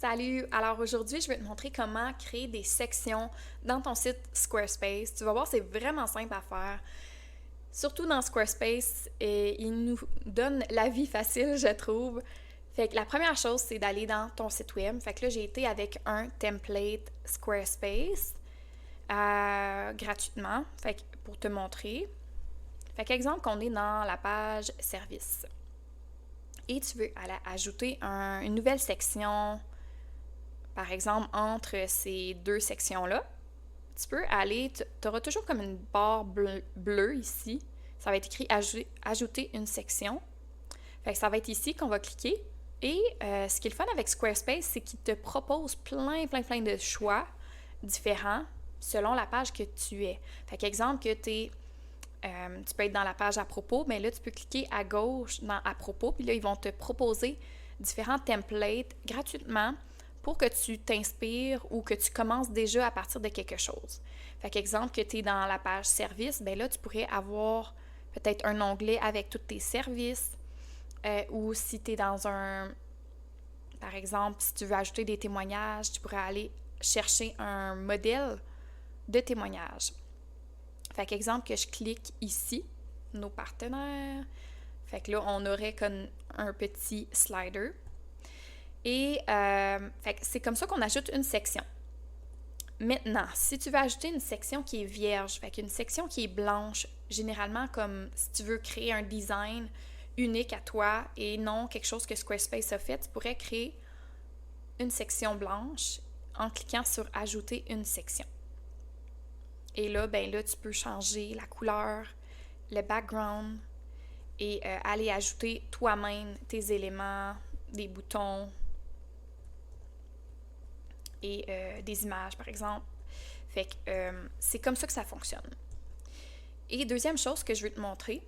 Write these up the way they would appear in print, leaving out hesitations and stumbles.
Salut! Alors aujourd'hui, je vais te montrer comment créer des sections dans ton site Squarespace. Tu vas voir, c'est vraiment simple à faire. Surtout dans Squarespace, il nous donne la vie facile, je trouve. Fait que la première chose, c'est d'aller dans ton site web. Fait que là, j'ai été avec un template Squarespace gratuitement, fait que pour te montrer. Fait qu'exemple qu'on est dans la page service. Et tu veux ajouter une nouvelle section. Par exemple, entre ces deux sections-là, tu peux aller, tu auras toujours comme une barre bleue ici. Ça va être écrit Ajouter une section. Fait que ça va être ici qu'on va cliquer. Et ce qui est le fun avec Squarespace, c'est qu'il te propose plein de choix différents selon la page que tu es. Fait qu'exemple que tu peux être dans la page à propos, mais là, tu peux cliquer à gauche dans à propos, puis là, ils vont te proposer différents templates gratuitement pour que tu t'inspires ou que tu commences déjà à partir de quelque chose. Fait qu'exemple que tu es dans la page service, ben là, tu pourrais avoir peut-être un onglet avec tous tes services ou si tu es dans par exemple, si tu veux ajouter des témoignages, tu pourrais aller chercher un modèle de témoignage. Fait qu'exemple que je clique ici, nos partenaires. Fait que là, on aurait comme un petit slider. Et fait que c'est comme ça qu'on ajoute une section. Maintenant, si tu veux ajouter une section qui est vierge, fait qu'une section qui est blanche, généralement comme si tu veux créer un design unique à toi et non quelque chose que Squarespace a fait, tu pourrais créer une section blanche en cliquant sur Ajouter une section. Et là, ben là, tu peux changer la couleur, le background et aller ajouter toi-même tes éléments, des boutons et des images, par exemple. Fait que c'est comme ça que ça fonctionne. Et deuxième chose que je veux te montrer,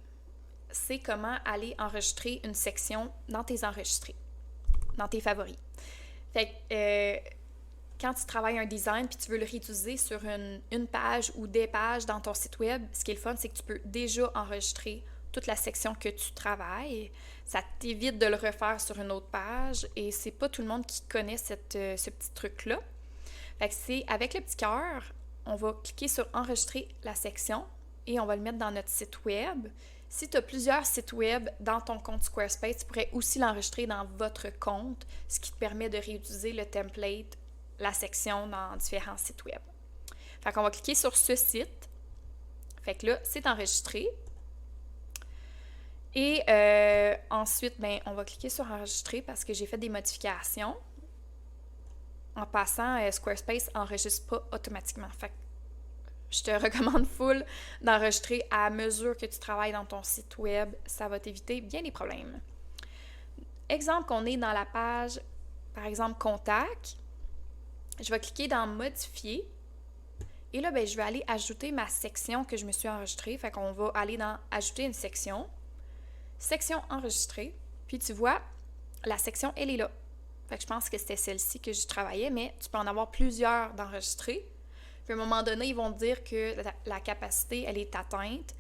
c'est comment aller enregistrer une section dans tes enregistrés, dans tes favoris. Fait que quand tu travailles un design puis tu veux le réutiliser sur une page ou des pages dans ton site web, ce qui est le fun, c'est que tu peux déjà enregistrer toute la section que tu travailles. Ça t'évite de le refaire sur une autre page et c'est pas tout le monde qui connaît ce petit truc-là. Fait que c'est avec le petit cœur, on va cliquer sur enregistrer la section et on va le mettre dans notre site web. Si tu as plusieurs sites web dans ton compte Squarespace, tu pourrais aussi l'enregistrer dans votre compte, ce qui te permet de réutiliser le template, la section dans différents sites web. Fait qu'on va cliquer sur ce site. Fait que là, c'est enregistré. Et ensuite, ben, on va cliquer sur enregistrer parce que j'ai fait des modifications. En passant, Squarespace n'enregistre pas automatiquement. Fait que je te recommande full d'enregistrer à mesure que tu travailles dans ton site web. Ça va t'éviter bien des problèmes. Exemple qu'on est dans la page, par exemple, Contact. Je vais cliquer dans Modifier. Et là, ben, je vais aller ajouter ma section que je me suis enregistrée. Fait qu'on va aller dans Ajouter une section. Section enregistrée. Puis tu vois, la section, elle est là. Fait que je pense que c'était celle-ci que je travaillais, mais tu peux en avoir plusieurs d'enregistrés. Puis à un moment donné, ils vont te dire que la capacité, elle est atteinte.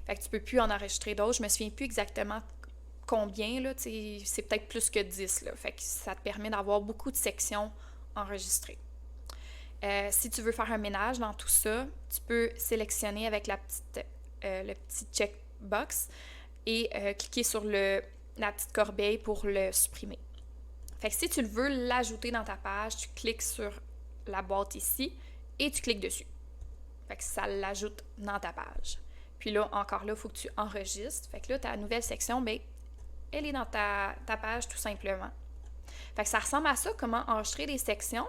Fait que tu peux plus en enregistrer d'autres. Je me souviens plus exactement combien, là. C'est peut-être plus que 10, là. Fait que ça te permet d'avoir beaucoup de sections enregistrées. Si tu veux faire un ménage dans tout ça, tu peux sélectionner avec le petit checkbox et cliquer sur la petite corbeille pour le supprimer. Fait que si tu veux l'ajouter dans ta page, tu cliques sur la boîte ici et tu cliques dessus. Fait que ça l'ajoute dans ta page. Puis là, encore là, il faut que tu enregistres. Fait que là, ta nouvelle section, ben, elle est dans ta page tout simplement. Fait que ça ressemble à ça, comment enregistrer des sections.